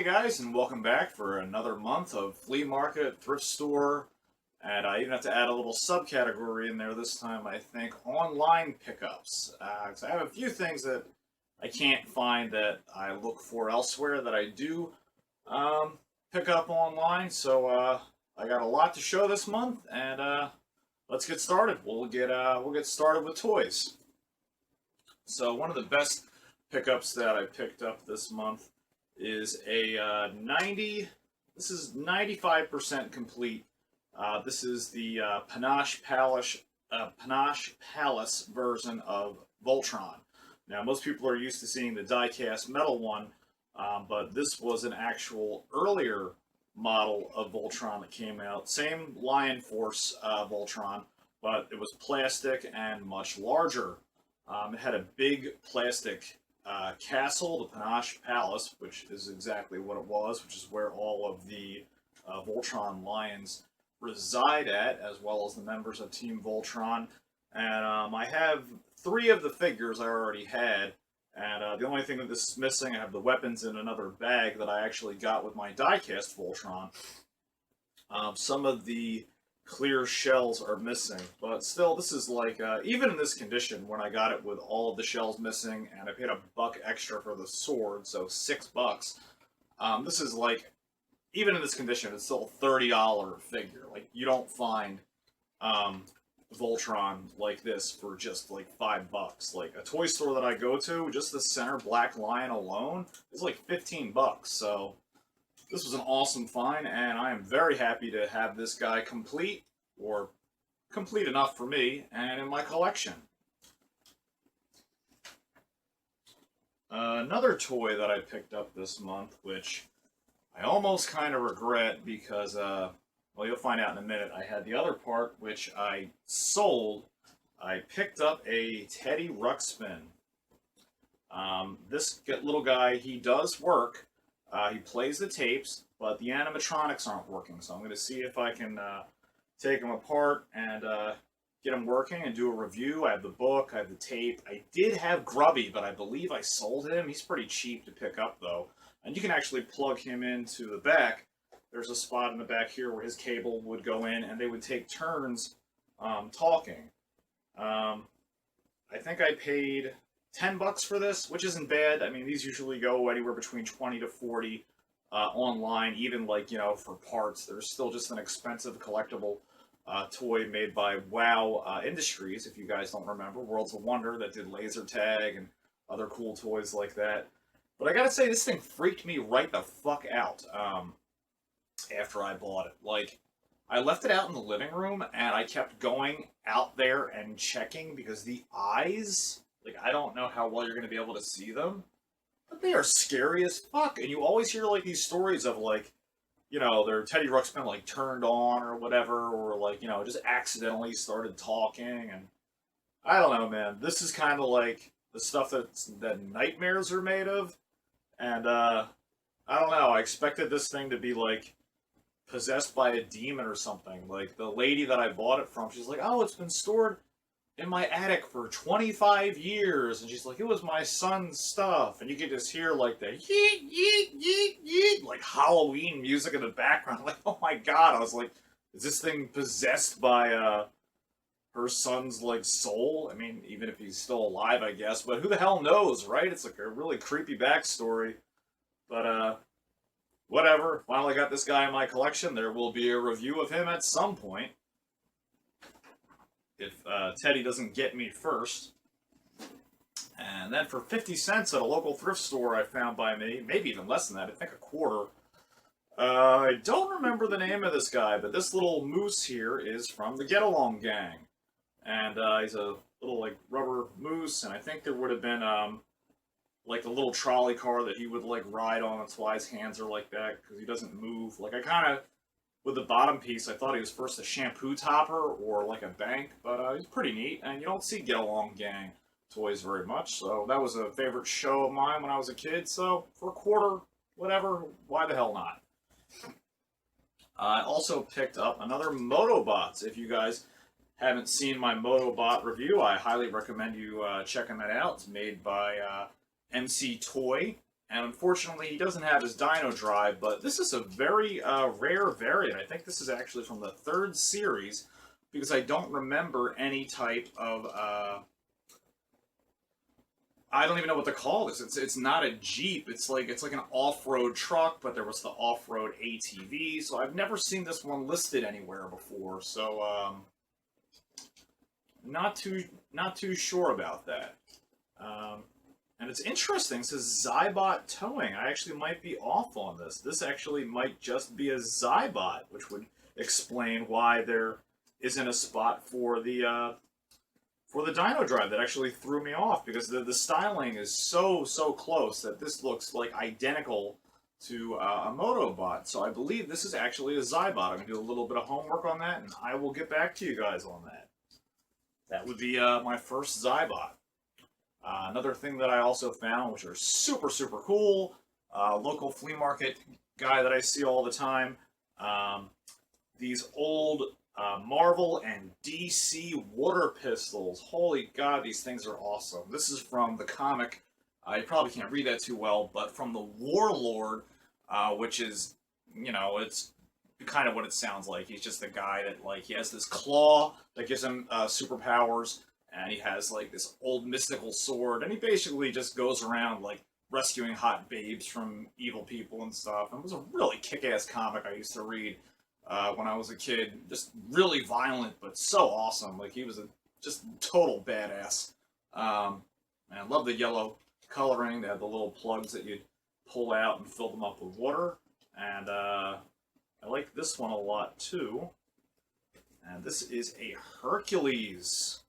guys, and welcome back for another month of Flea Market, Thrift Store, and I even have to add a little subcategory in there this time, I think, online pickups. 'Cause I have a few things that I can't find that I look for elsewhere that I do pick up online, so I got a lot to show this month, and let's get started. We'll get started with toys. So one of the best pickups that I picked up this month is a 95% complete. This is the Panache Palace version of Voltron. Now, most people are used to seeing the die-cast metal one, but this was an actual earlier model of Voltron that came out. Same Lion Force Voltron, but it was plastic and much larger. It had a big plastic castle, the Panache Palace, which is exactly what it was, which is where all of the Voltron lions reside at, as well as the members of Team Voltron. And I have 3 of the figures I already had, and the only thing that this is missing, I have the weapons in another bag that I actually got with my die-cast Voltron. Some of the clear shells are missing, but still, this is like, even in this condition, when I got it with all of the shells missing, and I paid $1 extra for the sword, so $6, this is like, even in this condition, it's still a $30 figure. Like, you don't find Voltron like this for just like $5. Like, a toy store that I go to, just the center black lion alone is like $15, so this was an awesome find, and I am very happy to have this guy complete, or complete enough for me, and in my collection. Another toy that I picked up this month, which I almost kind of regret because, well, you'll find out in a minute, I had the other part, which I sold. I picked up a Teddy Ruxpin. This little guy, he does work. He plays the tapes, but the animatronics aren't working, so I'm going to see if I can take him apart and get him working and do a review. I have the book, I have the tape. I did have Grubby, but I believe I sold him. He's pretty cheap to pick up, though. And you can actually plug him into the back. There's a spot in the back here where his cable would go in, and they would take turns talking. I think I paid $10 for this, which isn't bad. I mean, these usually go anywhere between 20 to 40 online, even like, you know, for parts. There's still just an expensive collectible toy made by WoW Industries, if you guys don't remember, Worlds of Wonder, that did laser tag and other cool toys like that. But I gotta say, this thing freaked me right the fuck out after I bought it. Like, I left it out in the living room, and I kept going out there and checking because the eyes, like, I don't know how well you're going to be able to see them, but they are scary as fuck. And you always hear, like, these stories of, like, you know, their Teddy Ruxpin, like, turned on or whatever, or, like, you know, just accidentally started talking. And I don't know, man. This is kind of like the stuff that nightmares are made of. And, I don't know. I expected this thing to be, like, possessed by a demon or something. Like, the lady that I bought it from, she's like, oh, it's been stored in my attic for 25 years, and she's like, it was my son's stuff, and you can just hear, like, the yeet, yeet, yeet, yeet, like, Halloween music in the background. Like, oh my god, I was like, is this thing possessed by, her son's, like, soul? I mean, even if he's still alive, I guess, but who the hell knows, right? It's, like, a really creepy backstory, but, whatever. Finally got this guy in my collection. There will be a review of him at some point, if Teddy doesn't get me first. And then for 50 cents at a local thrift store I found by me, maybe even less than that, I think a quarter. I don't remember the name of this guy, but this little moose here is from the Get Along Gang. And he's a little, like, rubber moose, and I think there would have been, like, a little trolley car that he would, like, ride on. That's why his hands are like that, because he doesn't move. Like, I kind of, with the bottom piece, I thought he was first a shampoo topper or like a bank, but he's pretty neat, and you don't see Get Along Gang toys very much, so that was a favorite show of mine when I was a kid, so for a quarter, whatever, why the hell not? I also picked up another Motobots. If you guys haven't seen my Motobot review, I highly recommend you checking that out. It's made by MC Toy, And unfortunately, he doesn't have his Dino Drive, but this is a very rare variant. I think this is actually from the 3rd series, because I don't remember any type of... I don't even know what to call this. It's not a Jeep. It's like an off-road truck, but there was the off-road ATV. So I've never seen this one listed anywhere before. So not too sure about that. And it's interesting. It says Zybot Towing. I actually might be off on this. This actually might just be a Zybot, which would explain why there isn't a spot for the Dino Drive. That actually threw me off, because the styling is so close that this looks like identical to a Motobot. So I believe this is actually a Zybot. I'm going to do a little bit of homework on that, and I will get back to you guys on that. That would be my first Zybot. Another thing that I also found, which are super cool, local flea market guy that I see all the time, these old Marvel and DC water pistols. Holy God, these things are awesome. This is from the comic, you probably can't read that too well, but from the Warlord, which is, you know, it's kind of what it sounds like. He's just a guy that, like, he has this claw that gives him superpowers, and he has, like, this old mystical sword, and he basically just goes around, like, rescuing hot babes from evil people and stuff. And it was a really kick-ass comic I used to read when I was a kid. Just really violent, but so awesome. Like, he was a just total badass. And I love the yellow coloring. They had the little plugs that you'd pull out and fill them up with water. And I like this one a lot, too. And this is a Hercules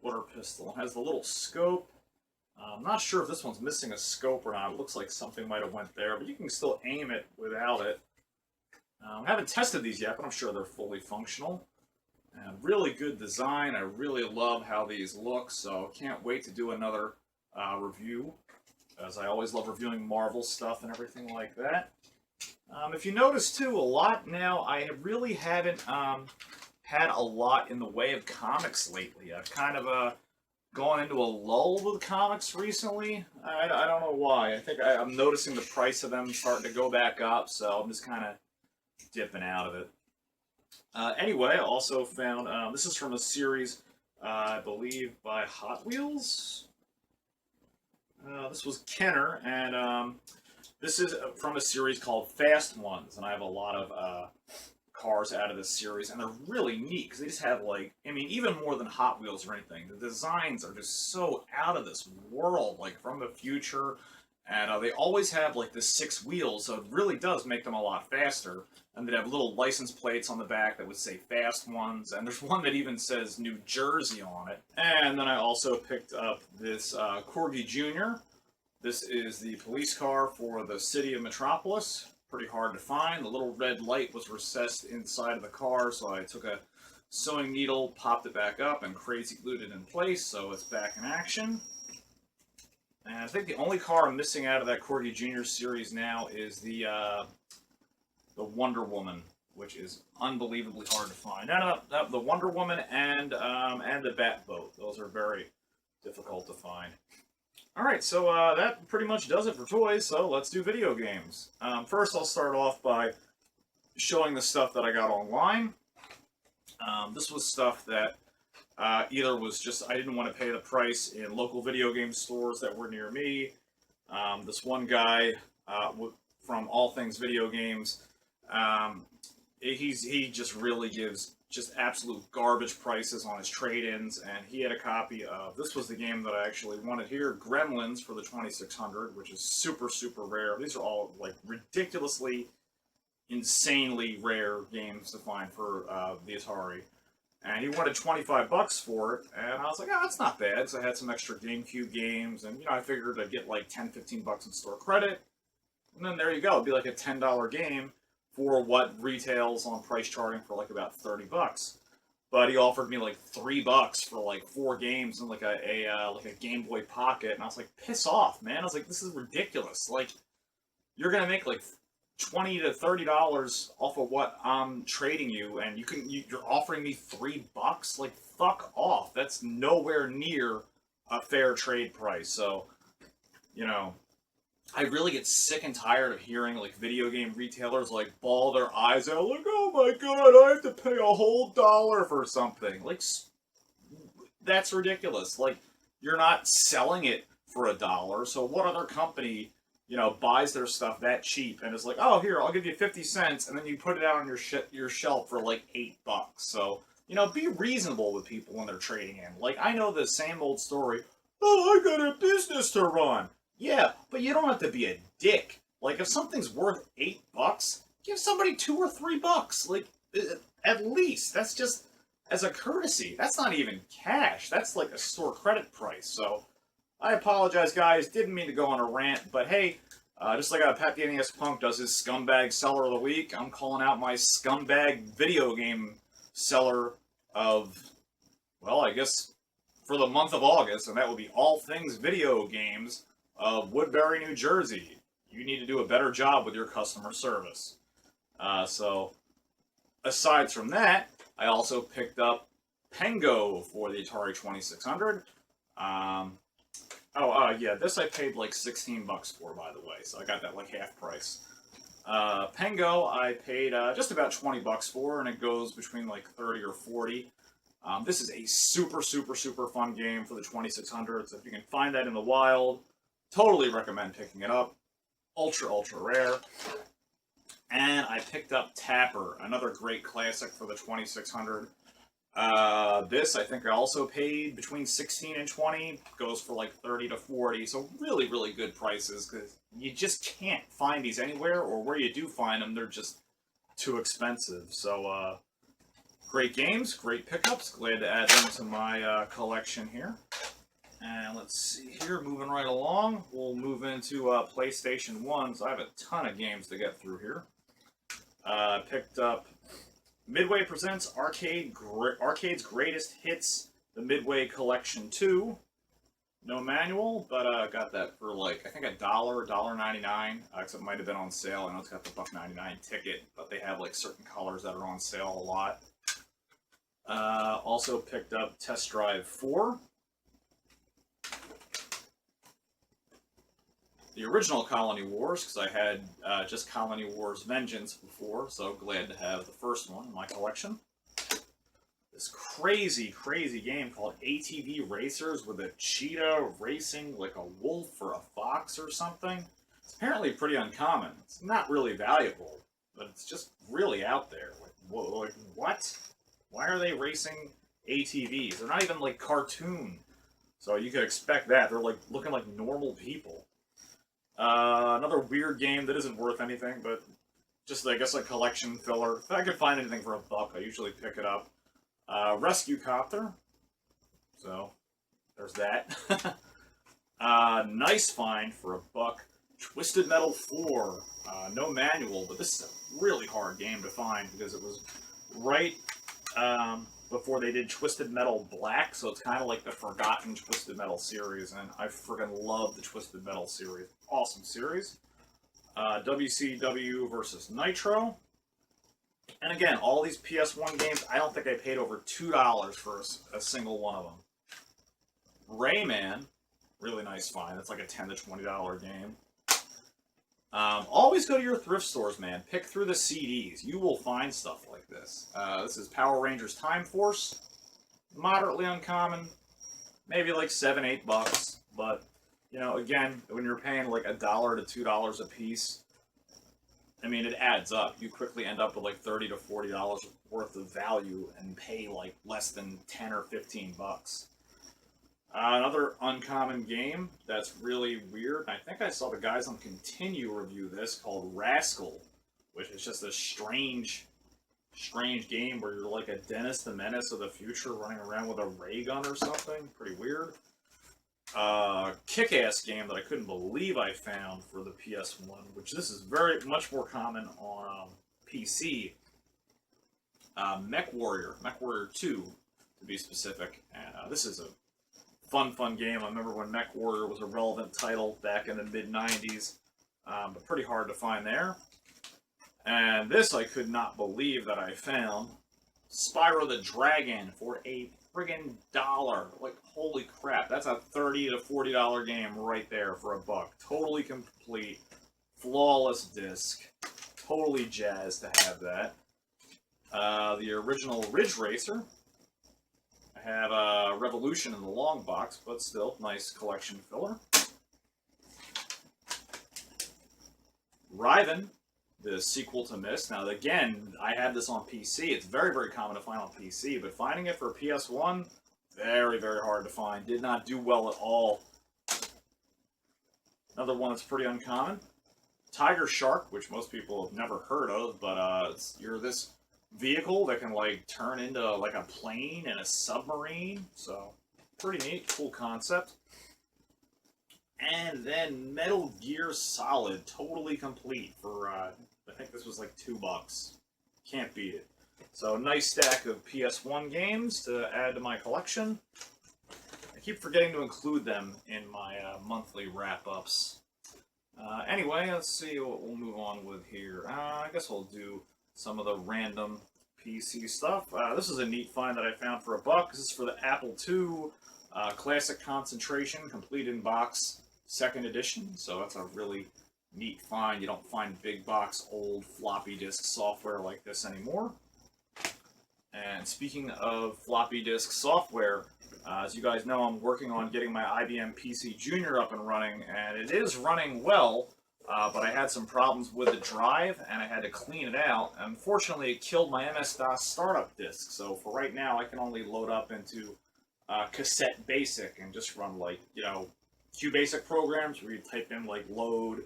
water pistol. It has the little scope. I'm not sure if this one's missing a scope or not. It looks like something might have went there, but you can still aim it without it. I haven't tested these yet, but I'm sure they're fully functional. And really good design. I really love how these look, so can't wait to do another review, as I always love reviewing Marvel stuff and everything like that. If you notice, too, a lot now, I really haven't had a lot in the way of comics lately. I've kind of gone into a lull with comics recently. I don't know why. I think I'm noticing the price of them starting to go back up, so I'm just kind of dipping out of it. Anyway, I also found, this is from a series, I believe, by Hot Wheels. This was Kenner, and this is from a series called Fast Ones, and I have a lot of cars out of this series, and they're really neat, because they just have, like, I mean, even more than Hot Wheels or anything, the designs are just so out of this world, like, from the future, and they always have, like, the 6 wheels, so it really does make them a lot faster, and they have little license plates on the back that would say Fast Ones, and there's one that even says New Jersey on it. And then I also picked up this Corgi Jr. This is the police car for the city of Metropolis. Pretty hard to find. The little red light was recessed inside of the car, so I took a sewing needle, popped it back up, and crazy glued it in place, so it's back in action. And I think the only car I'm missing out of that Corgi Jr. series now is the Wonder Woman, which is unbelievably hard to find. No, the Wonder Woman and the Batboat. Those are very difficult to find. Alright, so that pretty much does it for toys, so let's do video games. First, I'll start off by showing the stuff that I got online. This was stuff that either was just, I didn't want to pay the price in local video game stores that were near me. This one guy from All Things Video Games, he just really gives just absolute garbage prices on his trade-ins, and he had a copy of, this was the game that I actually wanted here, Gremlins for the 2600, which is super rare. These are all, like, ridiculously, insanely rare games to find for the Atari. And he wanted 25 bucks for it, and I was like, oh, that's not bad, so I had some extra GameCube games, and, you know, I figured I'd get, like, 10, 15 bucks in store credit, and then there you go, it'd be like a $10 game for what retails on price charting for like about 30 bucks. But he offered me like $3 for like 4 games and like a Game Boy Pocket, and I was like, piss off, man. I was like, this is ridiculous. Like, you're gonna make like $20 to $30 off of what I'm trading you, and you're offering me $3? Like, fuck off. That's nowhere near a fair trade price. So, you know, I really get sick and tired of hearing like video game retailers like bawl their eyes out like, oh my god, I have to pay a whole dollar for something. Like, that's ridiculous. Like, you're not selling it for a dollar, so what other company, buys their stuff that cheap and is like, oh, here, I'll give you 50 cents, and then you put it out on your shelf for like $8. So, be reasonable with people when they're trading in. Like, I know the same old story. Oh, I got a business to run. Yeah, but you don't have to be a dick. Like, if something's worth $8, give somebody $2 or $3. Like, at least. That's just as a courtesy. That's not even cash. That's like a store credit price. So, I apologize, guys. Didn't mean to go on a rant, but hey, just like Pat the NES Punk does his scumbag seller of the week, I'm calling out my scumbag video game seller of, well, I guess for the month of August, and that will be all things video games of Woodbury, New Jersey. You need to do a better job with your customer service. So, aside from that, I also picked up Pengo for the Atari 2600. Yeah, this I paid like $16 for, by the way, so I got that like half price. Pengo I paid just about $20 for, and it goes between like 30 or 40. This is a super, super, super fun game for the 2600. So if you can find that in the wild, totally recommend picking it up. Ultra, ultra rare. And I picked up Tapper, another great classic for the 2600. This I think I also paid between 16 and 20. Goes for like 30 to 40. So really, really good prices, because you just can't find these anywhere, or where you do find them, they're just too expensive. So, great games, great pickups. Glad to add them to my collection here. And let's see here, moving right along, we'll move into PlayStation 1. So I have a ton of games to get through here. Picked up Midway Presents Arcade's Greatest Hits, the Midway Collection 2. No manual, but got that for like, I think $1.99, except it might have been on sale. I know it's got the $1.99 ticket, but they have like certain colors that are on sale a lot. Also picked up Test Drive 4. The original Colony Wars, because I had just Colony Wars Vengeance before, so glad to have the first one in my collection. This crazy, crazy game called ATV Racers, with a cheetah racing like a wolf or a fox or something. It's apparently pretty uncommon. It's not really valuable, but it's just really out there. Like what? Why are they racing ATVs? They're not even like cartoon, so you could expect that. They're like looking like normal people. Another weird game that isn't worth anything, but just, I guess, a collection filler. If I could find anything for $1, I usually pick it up. Rescue Copter. So, there's that. Nice find for $1. Twisted Metal 4. No manual, but this is a really hard game to find, because it was right before they did Twisted Metal Black, so it's kind of like the forgotten Twisted Metal series, and I freaking love the Twisted Metal series. Awesome series. WCW versus Nitro. And again, all these PS1 games, I don't think I paid over $2 for a single one of them. Rayman, really nice find. It's like a $10 to $20 game. Always go to your thrift stores, man. Pick through the CDs. You will find stuff like this. This is Power Rangers Time Force. Moderately uncommon. Maybe like $7, $8. But, again, when you're paying like $1 to $2 a piece, I mean, it adds up. You quickly end up with like $30 to $40 worth of value and pay like less than 10 or 15 bucks. Another uncommon game that's really weird, I think I saw the guys on Continue review this, called Rascal, which is just a strange game where you're like a Dennis the Menace of the future running around with a ray gun or something. Pretty weird. Kick-ass game that I couldn't believe I found for the PS1, which this is very much more common on PC. Mech Warrior 2, to be specific. And this is a fun game. I remember when Mech Warrior was a relevant title back in the mid-90s, but pretty hard to find there. And this I could not believe that I found. Spyro the Dragon for a friggin' dollar. Like, holy crap, that's a $30 to $40 game right there for $1. Totally complete, flawless disc. Totally jazzed to have that. The original Ridge Racer. I have Revolution in the long box, but still, nice collection filler. Riven, the sequel to Myst. Now, again, I had this on PC. It's very, very common to find on PC, but finding it for PS1, very, very hard to find. Did not do well at all. Another one that's pretty uncommon. Tiger Shark, which most people have never heard of, but you're this vehicle that can, like, turn into, like, a plane and a submarine. So, pretty neat, cool concept. And then Metal Gear Solid, totally complete for, I think this was like $2. Can't beat it. So, nice stack of PS1 games to add to my collection. I keep forgetting to include them in my monthly wrap-ups. Anyway, let's see what we'll move on with here. I guess we'll do some of the random PC stuff. This is a neat find that I found for $1. This is for the Apple II Classic Concentration, complete in box, 2nd edition. So that's a really neat find. You don't find big box, old floppy disk software like this anymore. And speaking of floppy disk software, as you guys know, I'm working on getting my IBM PC Junior up and running, and it is running well, but I had some problems with the drive, and I had to clean it out. Unfortunately, it killed my MS-DOS startup disk, so for right now, I can only load up into Cassette Basic and just run, like, you know, QBasic programs where you type in, like, load,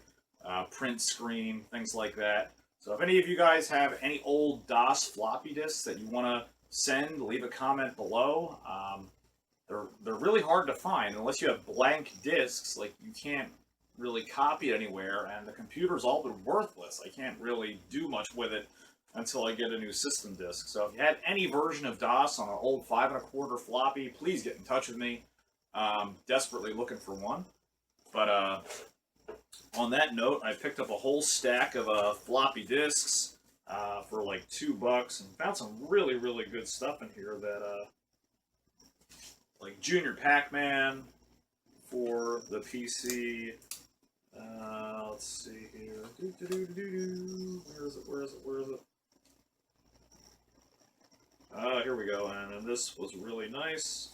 print screen, things like that. So if any of you guys have any old DOS floppy disks that you want to send, leave a comment below. They're really hard to find. Unless you have blank disks, like, you can't really copy it anywhere, and the computer's all but worthless. I can't really do much with it until I get a new system disk. So if you had any version of DOS on an old 5 1/4 floppy, please get in touch with me. Desperately looking for one. But on that note, I picked up a whole stack of floppy disks for like $2 and found some really, really good stuff in here that like Junior Pac-Man for the PC. Let's see here. Where is it? Here we go. And then this was really nice.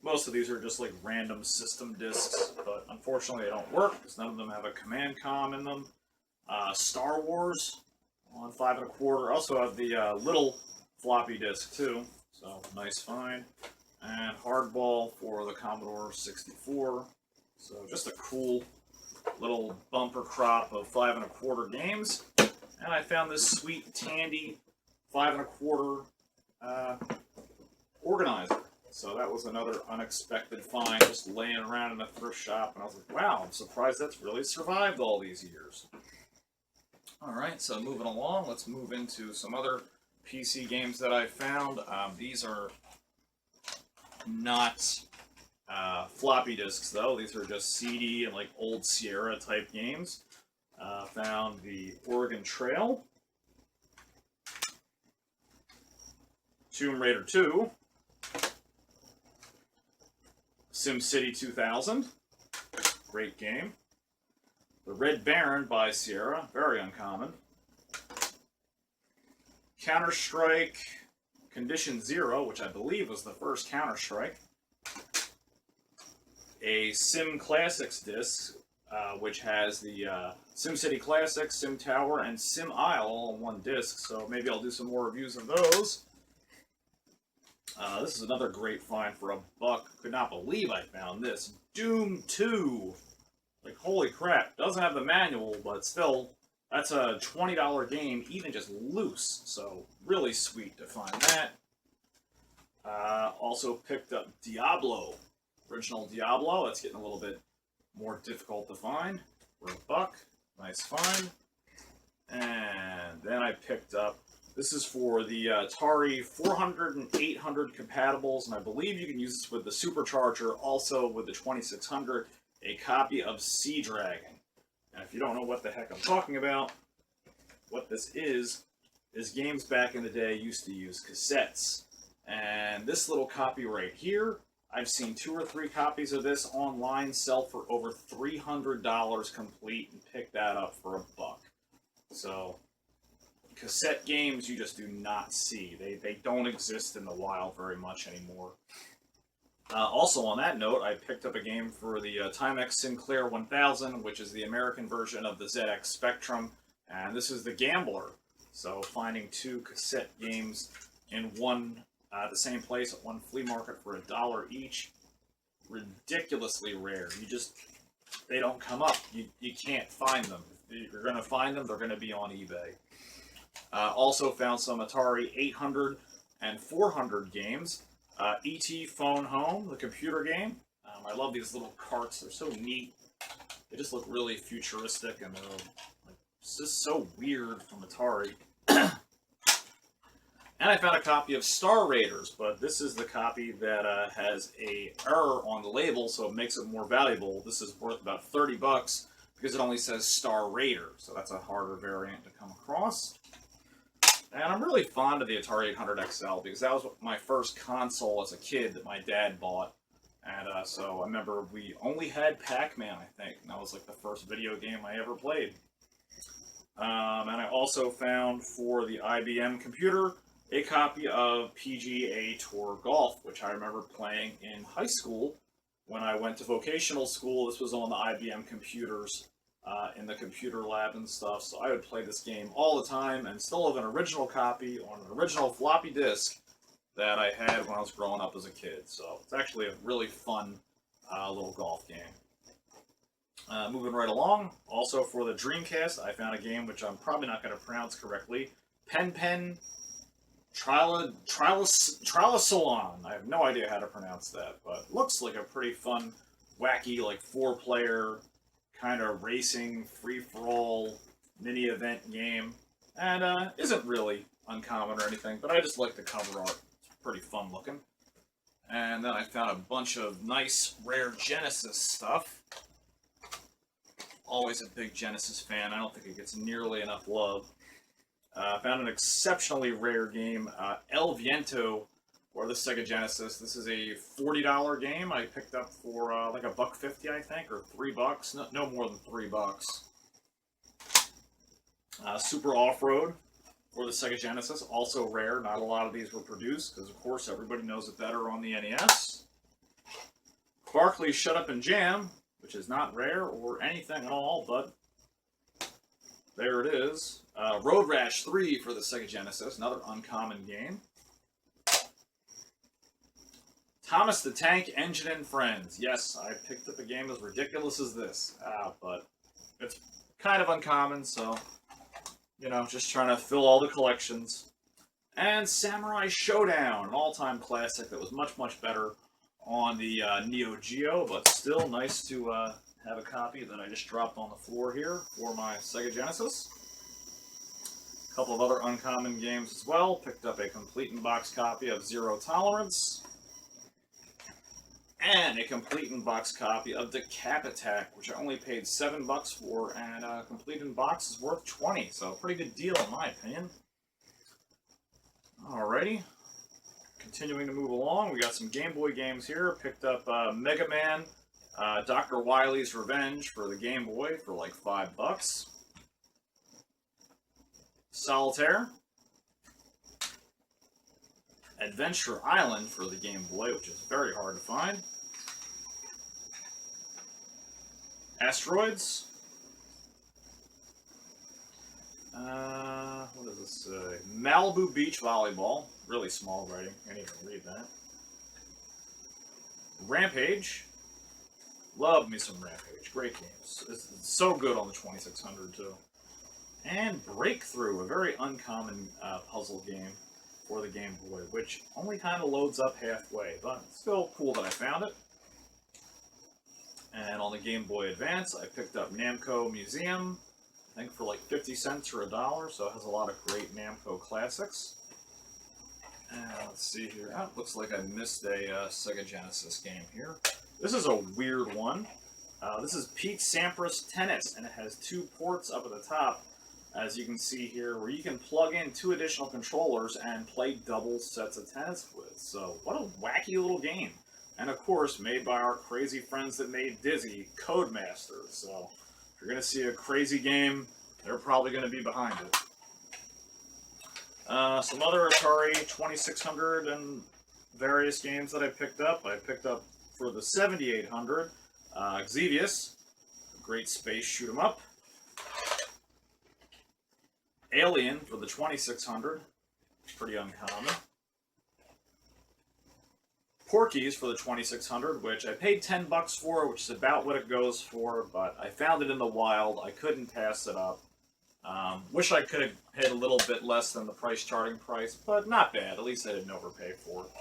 Most of these are just like random system disks, but unfortunately they don't work because none of them have a command com in them. Star Wars on 5 1/4. Also have the little floppy disk too, so nice find. And Hardball for the Commodore 64. So just a cool little bumper crop of 5 1/4 games. And I found this sweet Tandy 5 1/4 organizer. So that was another unexpected find, just laying around in a thrift shop, and I was like, wow, I'm surprised that's really survived all these years. Alright, so moving along, let's move into some other PC games that I found. These are not floppy disks, though. These are just CD and like old Sierra type games. Found the Oregon Trail, Tomb Raider 2, SimCity 2000, great game. The Red Baron by Sierra, very uncommon. Counter-Strike Condition Zero, which I believe was the first Counter-Strike. A Sim Classics disc, which has the SimCity Classics, Sim Tower, and Sim Isle all in one disc, so maybe I'll do some more reviews of those. This is another great find for $1. Could not believe I found this. Doom 2. Like, holy crap. Doesn't have the manual, but still, that's a $20 game, even just loose. So, really sweet to find that. Also picked up Diablo. Original Diablo. That's getting a little bit more difficult to find for $1. Nice find. And then I picked up, this is for the Atari 400 and 800 compatibles, and I believe you can use this with the Supercharger, also with the 2600, a copy of Sea Dragon. And if you don't know what the heck I'm talking about, what this is games back in the day used to use cassettes. And this little copy right here, I've seen 2 or 3 copies of this online sell for over $300 complete, and pick that up for $1. So, cassette games you just do not see. They don't exist in the wild very much anymore. Also on that note, I picked up a game for the Timex Sinclair 1000, which is the American version of the ZX Spectrum, and this is the Gambler. So finding 2 cassette games in one the same place at one flea market for $1 each, ridiculously rare. They don't come up. You can't find them. If you're going to find them, they're going to be on eBay. Also found some Atari 800 and 400 games. E.T. Phone Home, the computer game. I love these little carts. They're so neat. They just look really futuristic, and they're like, it's just so weird from Atari. And I found a copy of Star Raiders, but this is the copy that has a error on the label, so it makes it more valuable. This is worth about $30 because it only says Star Raider, so that's a harder variant to come across. And I'm really fond of the Atari 800 XL because that was my first console as a kid that my dad bought. And so I remember we only had Pac-Man, I think, and that was like the first video game I ever played. And I also found for the IBM computer a copy of PGA Tour Golf, which I remember playing in high school when I went to vocational school. This was on the IBM computers in the computer lab and stuff, so I would play this game all the time and still have an original copy on an original floppy disk that I had when I was growing up as a kid. So it's actually a really fun little golf game. Moving right along, also for the Dreamcast, I found a game which I'm probably not going to pronounce correctly. Pen Trilosalon. I have no idea how to pronounce that, but looks like a pretty fun, wacky, like 4-player kind of racing, free-for-all, mini-event game. And isn't really uncommon or anything, but I just like the cover art. It's pretty fun looking. And then I found a bunch of nice, rare Genesis stuff. Always a big Genesis fan. I don't think it gets nearly enough love. Found an exceptionally rare game, El Viento, for the Sega Genesis. This is a $40 game I picked up for like $1.50, I think, or $3. No more than $3. Super Off-Road for the Sega Genesis, also rare. Not a lot of these were produced, because of course everybody knows it better on the NES. Barkley Shut Up and Jam, which is not rare or anything at all, but there it is. Road Rash 3 for the Sega Genesis, another uncommon game. Thomas the Tank Engine and Friends. Yes, I picked up a game as ridiculous as this, but it's kind of uncommon, so, you know, just trying to fill all the collections. And Samurai Showdown, an all-time classic that was much, much better on the Neo Geo, but still nice to have a copy that I just dropped on the floor here for my Sega Genesis. A couple of other uncommon games as well. Picked up a complete-in-box copy of Zero Tolerance. And a complete-in-box copy of Decap Attack, which I only paid $7 for, and a complete-in-box is worth $20, so a pretty good deal in my opinion. Alrighty. Continuing to move along, we got some Game Boy games here. Picked up Mega Man, Dr. Wily's Revenge for the Game Boy for like $5. Solitaire. Adventure Island for the Game Boy, which is very hard to find. Asteroids. What does this say? Malibu Beach Volleyball. Really small writing. Can't even read that. Rampage. Love me some Rampage. Great games. It's so good on the 2600 too. And Breakthrough, a very uncommon puzzle game for the Game Boy, which only kind of loads up halfway, but it's still cool that I found it. And on the Game Boy Advance, I picked up Namco Museum, I think for like 50 cents or $1, so it has a lot of great Namco classics. And let's see here. Oh, looks like I missed a Sega Genesis game here. This is a weird one. This is Pete Sampras Tennis, and it has 2 ports up at the top. as you can see here, where you can plug in 2 additional controllers and play double sets of tennis with. So what a wacky little game. And of course, made by our crazy friends that made Dizzy, Codemasters. So if you're going to see a crazy game, they're probably going to be behind it. Some other Atari 2600 and various games that I picked up. I picked up for the 7800, Xevious, a great space shoot 'em up. Alien for the 2600, pretty uncommon. Porky's for the 2600, which I paid $10 for, which is about what it goes for, but I found it in the wild. I couldn't pass it up. Wish I could have paid a little bit less than the charting price, but not bad. At least I didn't overpay for it.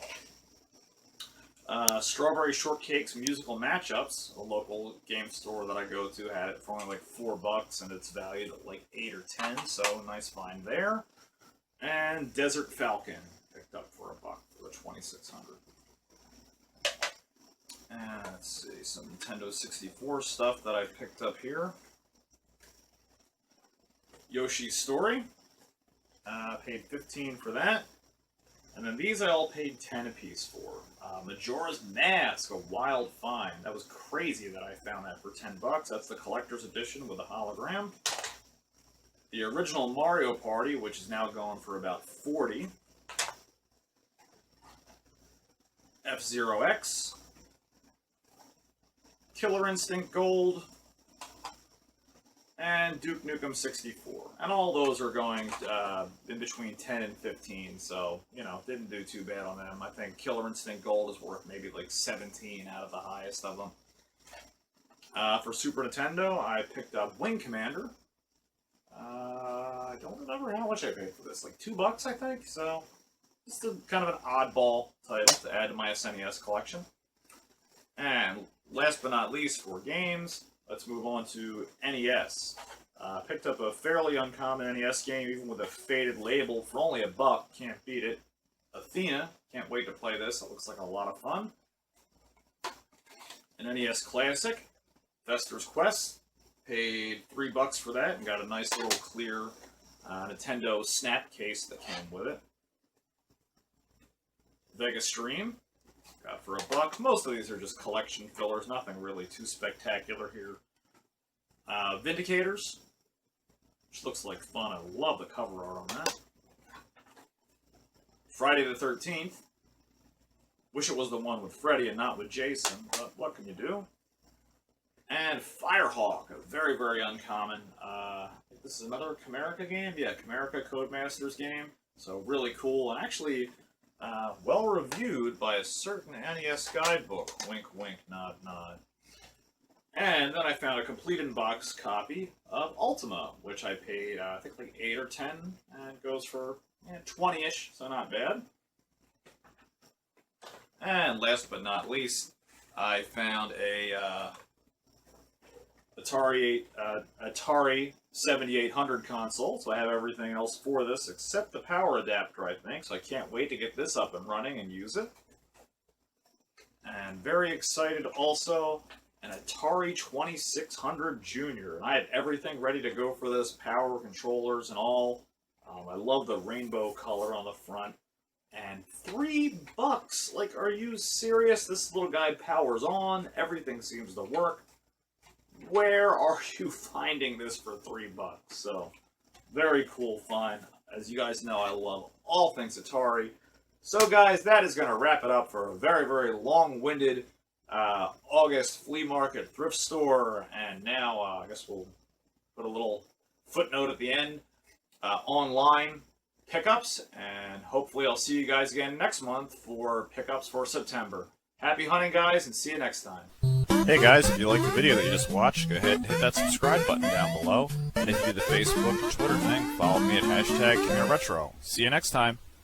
Strawberry Shortcake's Musical Matchups, a local game store that I go to, had it for only like $4, and it's valued at like 8 or 10, so nice find there. And Desert Falcon, picked up for $1 for the 2600. And let's see, some Nintendo 64 stuff that I picked up here. Yoshi's Story, paid $15 for that. And then these I all paid $10 a piece for. Majora's Mask, a wild find. That was crazy that I found that for $10. That's the collector's edition with a hologram. The original Mario Party, which is now going for about $40. F-Zero X. Killer Instinct Gold. And Duke Nukem 64. And all those are going in between 10 and 15, so, you know, didn't do too bad on them. I think Killer Instinct Gold is worth maybe like 17 out of the highest of them. For Super Nintendo, I picked up Wing Commander. I don't remember how much I paid for this, like $2, I think, so just a kind of an oddball title to add to my SNES collection. And last but not least, for games, let's move on to NES. Picked up a fairly uncommon NES game, even with a faded label, for only $1. Can't beat it. Athena. Can't wait to play this. It looks like a lot of fun. An NES classic, Fester's Quest. Paid $3 for that and got a nice little clear Nintendo Snap case that came with it. Vega Stream. Got for $1. Most of these are just collection fillers, nothing really too spectacular here. Vindicators, which looks like fun. I love the cover art on that. Friday the 13th. Wish it was the one with Freddy and not with Jason, but what can you do? And Firehawk, a very, very uncommon. This is another Camerica game? Yeah, Camerica Codemasters game. So really cool, and actually well reviewed by a certain NES guidebook. Wink, wink, nod, nod. And then I found a complete in-box copy of Ultima, which I paid, I think, like 8 or 10, and it goes for 20-ish, so not bad. And last but not least, I found a Atari 7800 console, so I have everything else for this except the power adapter, I think, so I can't wait to get this up and running and use it. And very excited also, an Atari 2600 Junior, and I had everything ready to go for this, power, controllers, and all. I love the rainbow color on the front. And $3? Like, are you serious? This little guy powers on, everything seems to work. Where are you finding this for $3? So, very cool find. As you guys know, I love all things Atari. So guys, that is going to wrap it up for a very, very long-winded August Flea Market thrift store. And now, I guess we'll put a little footnote at the end. Online pickups, and hopefully I'll see you guys again next month for pickups for September. Happy hunting, guys, and see you next time. Hey guys, if you liked the video that you just watched, go ahead and hit that subscribe button down below. And if you do the Facebook or Twitter thing, follow me at #KimioRetro. See you next time.